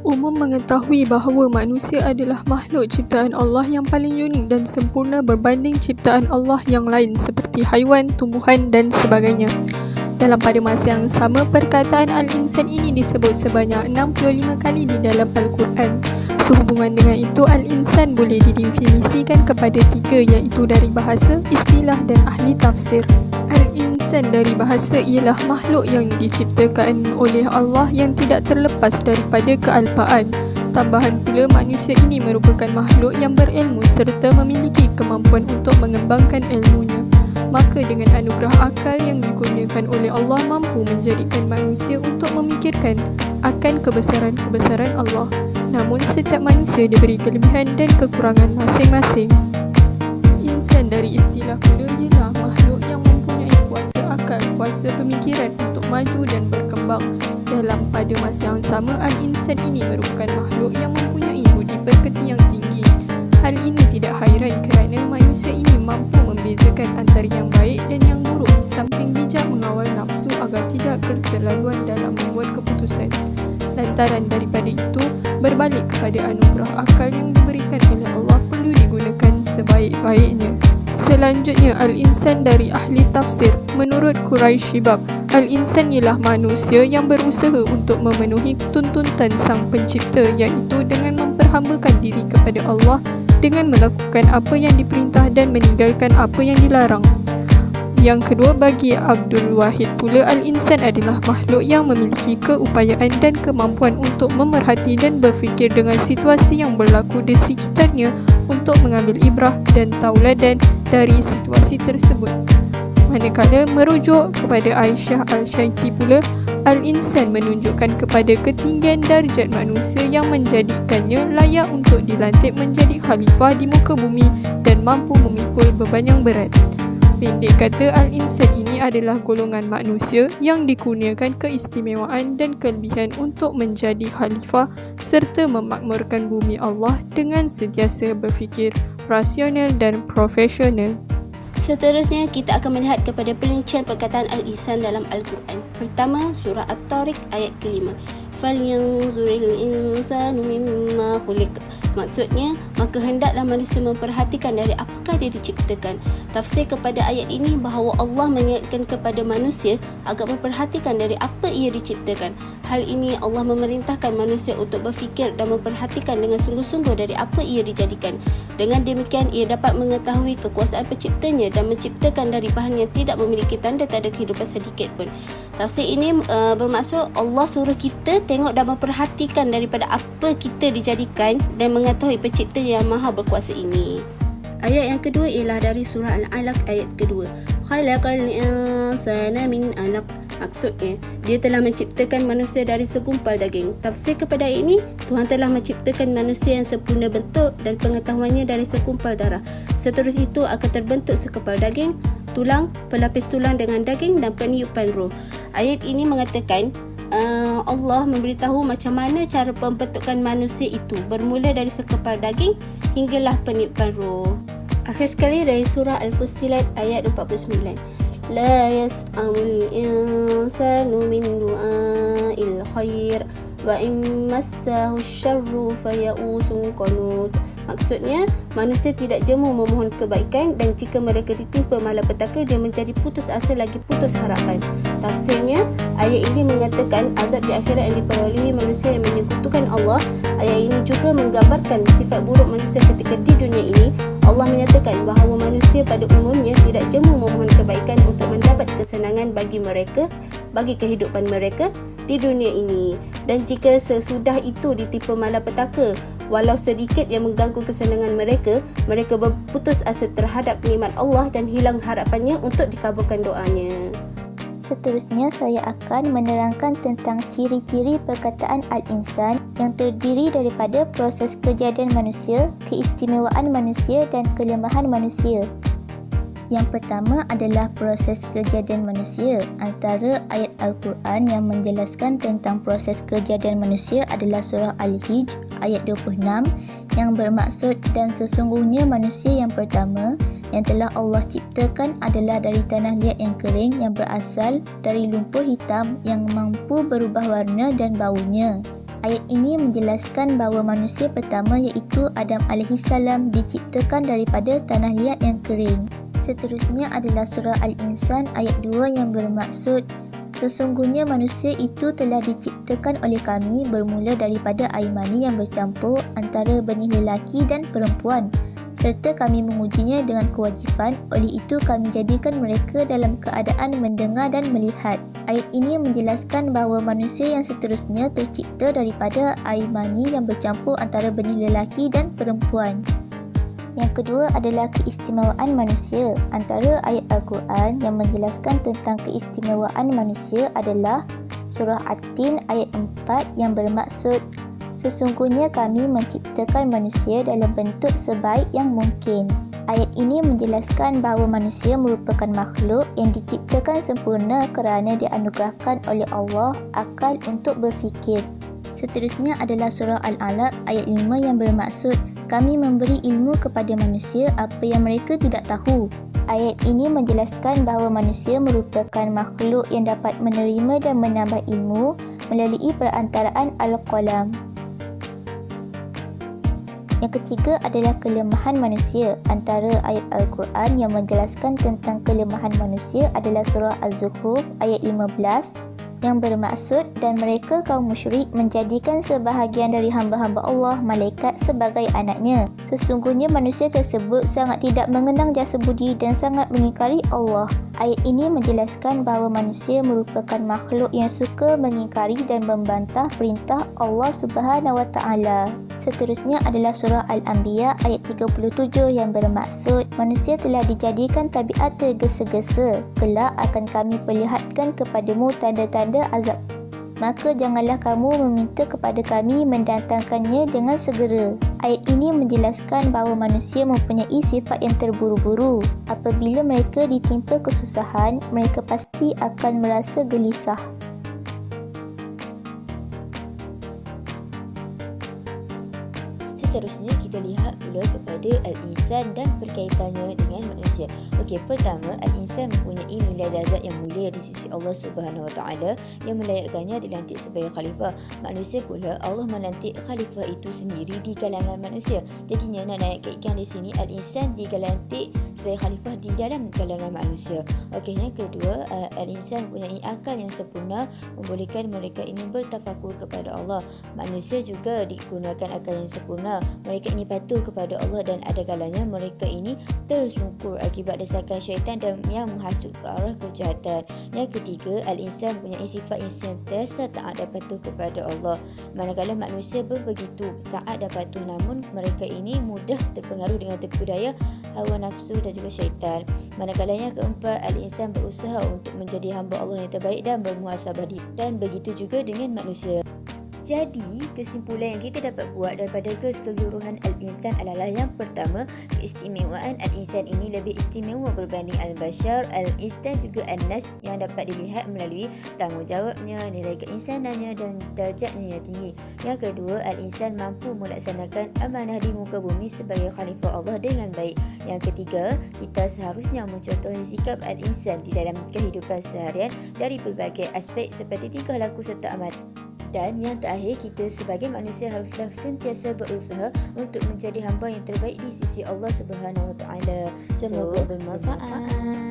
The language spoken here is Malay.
Umum mengetahui bahawa manusia adalah makhluk ciptaan Allah yang paling unik dan sempurna berbanding ciptaan Allah yang lain seperti haiwan, tumbuhan dan sebagainya. Dalam pada masa yang sama, perkataan Al-Insan ini disebut sebanyak 65 kali di dalam Al-Quran. Sehubungan dengan itu, Al-Insan boleh didefinisikan kepada tiga, iaitu dari bahasa, istilah dan ahli tafsir. Al-Insan dari bahasa ialah makhluk yang diciptakan oleh Allah yang tidak terlepas daripada kealpaan. Tambahan pula, manusia ini merupakan makhluk yang berilmu serta memiliki kemampuan untuk mengembangkan ilmunya. Maka dengan anugerah akal yang dikurniakan oleh Allah mampu menjadikan manusia untuk memikirkan akan kebesaran-kebesaran Allah. Namun setiap manusia diberi kelebihan dan kekurangan masing-masing. Insan dari istilah pula ialah makhluk yang mempunyai kuasa akal, kuasa pemikiran untuk maju dan berkembang. Dalam pada masa yang sama, Al-Insan ini merupakan makhluk yang mempunyai budi pekerti yang tinggi. Hal ini tidak hairan kerana manusia ini mampu membezakan antara yang baik dan yang buruk di samping bijak mengawal nafsu agar tidak keterlaluan dalam membuat keputusan. Lantaran daripada itu, berbalik kepada anugerah akal yang diberikan oleh Allah perlu digunakan sebaik-baiknya. Selanjutnya, Al-Insan dari ahli tafsir. Menurut Quraisy Bab, Al-Insan ialah manusia yang berusaha untuk memenuhi tuntutan Sang Pencipta, iaitu dengan memperhambakan diri kepada Allah dengan melakukan apa yang diperintah dan meninggalkan apa yang dilarang. Yang kedua, bagi Abdul Wahid pula, Al-Insan adalah makhluk yang memiliki keupayaan dan kemampuan untuk memerhati dan berfikir dengan situasi yang berlaku di sekitarnya untuk mengambil ibrah dan tauladan dari situasi tersebut. Manakala merujuk kepada Aisyah Al-Syaiti pula, Al-Insan menunjukkan kepada ketinggian darjat manusia yang menjadikannya layak untuk dilantik menjadi khalifah di muka bumi dan mampu memikul beban yang berat. Pendek kata, Al-Insan ini adalah golongan manusia yang dikurniakan keistimewaan dan kelebihan untuk menjadi khalifah serta memakmurkan bumi Allah dengan sentiasa berfikir rasional dan profesional. Seterusnya, kita akan melihat kepada perincian perkataan Al-Insan dalam Al-Quran. Pertama, surah At-Tariq ayat ke-5. Falyanzuril insanu mimma khuliq. Maksudnya, maka hendaklah manusia memperhatikan dari apakah dia diciptakan. Tafsir kepada ayat ini bahawa Allah mengingatkan kepada manusia agar memperhatikan dari apa ia diciptakan. Hal ini Allah memerintahkan manusia untuk berfikir dan memperhatikan dengan sungguh-sungguh dari apa ia dijadikan. Dengan demikian, ia dapat mengetahui kekuasaan penciptanya dan menciptakan dari bahan yang tidak memiliki tanda-tanda kehidupan sedikit pun. Tafsir ini bermaksud Allah suruh kita tengok dan memperhatikan daripada apa kita dijadikan dan mengetahui pencipta yang maha berkuasa ini. Ayat yang kedua ialah dari surah Al-Alaq ayat kedua. Khalaqal insana min 'alaq. Maksudnya, dia telah menciptakan manusia dari segumpal daging. Tafsir kepada ayat ini, Tuhan telah menciptakan manusia yang sempurna bentuk dan pengetahuannya dari segumpal darah. Seterusnya itu akan terbentuk sekepal daging, tulang, pelapis tulang dengan daging dan peniupan roh. Ayat ini mengatakan Allah memberitahu macam mana cara pembentukan manusia itu, bermula dari sekepal daging hinggalah peniupan roh. Akhir sekali dari surah Al-Fussilat ayat 49. La yas'amul insanu min du'ail khair wa in massahu syarru faya'usun qanut. Maksudnya, manusia tidak jemu memohon kebaikan dan jika mereka ditimpa malapetaka, dia menjadi putus asa lagi putus harapan. Tafsirnya, ayat ini mengatakan azab di akhirat yang diperolehi manusia yang menyekutukan Allah. Ayat ini juga menggambarkan sifat buruk manusia ketika di dunia ini. Allah menyatakan bahawa manusia pada umumnya tidak jemu memohon kebaikan untuk mendapat kesenangan bagi mereka, bagi kehidupan mereka di dunia ini. Dan jika sesudah itu ditimpa malapetaka, walau sedikit yang mengganggu kesenangan mereka, mereka berputus asa terhadap nikmat Allah dan hilang harapannya untuk dikabulkan doanya. Seterusnya, saya akan menerangkan tentang ciri-ciri perkataan Al-Insan yang terdiri daripada proses kejadian manusia, keistimewaan manusia dan kelemahan manusia. Yang pertama adalah proses kejadian manusia. Antara ayat Al-Quran yang menjelaskan tentang proses kejadian manusia adalah surah Al-Hijr ayat 26 yang bermaksud, dan sesungguhnya manusia yang pertama yang telah Allah ciptakan adalah dari tanah liat yang kering yang berasal dari lumpur hitam yang mampu berubah warna dan baunya. Ayat ini menjelaskan bahawa manusia pertama iaitu Adam alaihissalam diciptakan daripada tanah liat yang kering. Seterusnya adalah surah Al-Insan ayat 2 yang bermaksud sesungguhnya manusia itu telah diciptakan oleh kami bermula daripada air mani yang bercampur antara benih lelaki dan perempuan, serta kami mengujinya dengan kewajipan, oleh itu kami jadikan mereka dalam keadaan mendengar dan melihat. Ayat ini menjelaskan bahawa manusia yang seterusnya tercipta daripada air mani yang bercampur antara benih lelaki dan perempuan. Yang kedua adalah keistimewaan manusia. Antara ayat Al-Quran yang menjelaskan tentang keistimewaan manusia adalah surah At-Tin ayat 4 yang bermaksud sesungguhnya kami menciptakan manusia dalam bentuk sebaik yang mungkin. Ayat ini menjelaskan bahawa manusia merupakan makhluk yang diciptakan sempurna kerana dianugerahkan oleh Allah akal untuk berfikir. Seterusnya adalah surah Al-Alaq ayat 5 yang bermaksud kami memberi ilmu kepada manusia apa yang mereka tidak tahu. Ayat ini menjelaskan bahawa manusia merupakan makhluk yang dapat menerima dan menambah ilmu melalui perantaraan Al-Qalam. Yang ketiga adalah kelemahan manusia. Antara ayat Al-Quran yang menjelaskan tentang kelemahan manusia adalah surah Az-Zukhruf ayat 15 yang bermaksud dan mereka kaum musyrik menjadikan sebahagian dari hamba-hamba Allah malaikat sebagai anaknya. Sesungguhnya manusia tersebut sangat tidak mengenang jasa budi dan sangat mengingkari Allah. Ayat ini menjelaskan bahawa manusia merupakan makhluk yang suka mengingkari dan membantah perintah Allah Subhanahu Wa Taala. Seterusnya adalah surah Al-Anbiya ayat 37 yang bermaksud manusia telah dijadikan tabiat tergesa-gesa. Kelak akan kami perlihatkan kepadamu tanda-tanda azab. Maka janganlah kamu meminta kepada kami mendatangkannya dengan segera. Ayat ini menjelaskan bahawa manusia mempunyai sifat yang terburu-buru. Apabila mereka ditimpa kesusahan, mereka pasti akan merasa gelisah. Seterusnya kita lihat pula kepada Al-Insan dan berkaitannya dengan manusia. Okey, pertama Al-Insan mempunyai nilai darjat yang mulia di sisi Allah Subhanahu Wa Taala yang melayakkannya dilantik sebagai khalifah. Manusia pula Allah melantik khalifah itu sendiri di kalangan manusia. Jadinya nak naikkan di sini Al-Insan dilantik sebagai khalifah di dalam kalangan manusia. Okey, yang kedua Al-Insan mempunyai akal yang sempurna membolehkan mereka ini bertafakur kepada Allah. Manusia juga digunakan akal yang sempurna. Mereka ini patuh kepada Allah dan ada kalanya mereka ini tersungkur akibat desakan syaitan dan yang menghasut ke arah kejahatan. Yang ketiga, Al-Insan mempunyai sifat yang sentiasa taat dan patuh kepada Allah. Manakala manusia begitu taat dan patuh namun mereka ini mudah terpengaruh dengan tipu daya hawa nafsu dan juga syaitan. Manakala yang keempat, Al-Insan berusaha untuk menjadi hamba Allah yang terbaik dan bermuhasabah diri. Dan begitu juga dengan manusia. Jadi, kesimpulan yang kita dapat buat daripada keseluruhan Al-Insan adalah yang pertama, keistimewaan Al-Insan ini lebih istimewa berbanding Al-Bashar. Al-Insan juga An-Nas yang dapat dilihat melalui tanggungjawabnya, nilai keinsanannya dan darjatnya yang tinggi. Yang kedua, Al-Insan mampu melaksanakan amanah di muka bumi sebagai khalifah Allah dengan baik. Yang ketiga, kita seharusnya mencontohi sikap Al-Insan di dalam kehidupan seharian dari pelbagai aspek seperti tingkah laku serta amal. Dan yang terakhir, kita sebagai manusia haruslah sentiasa berusaha untuk menjadi hamba yang terbaik di sisi Allah Subhanahu Wa Taala. Semoga bermanfaat.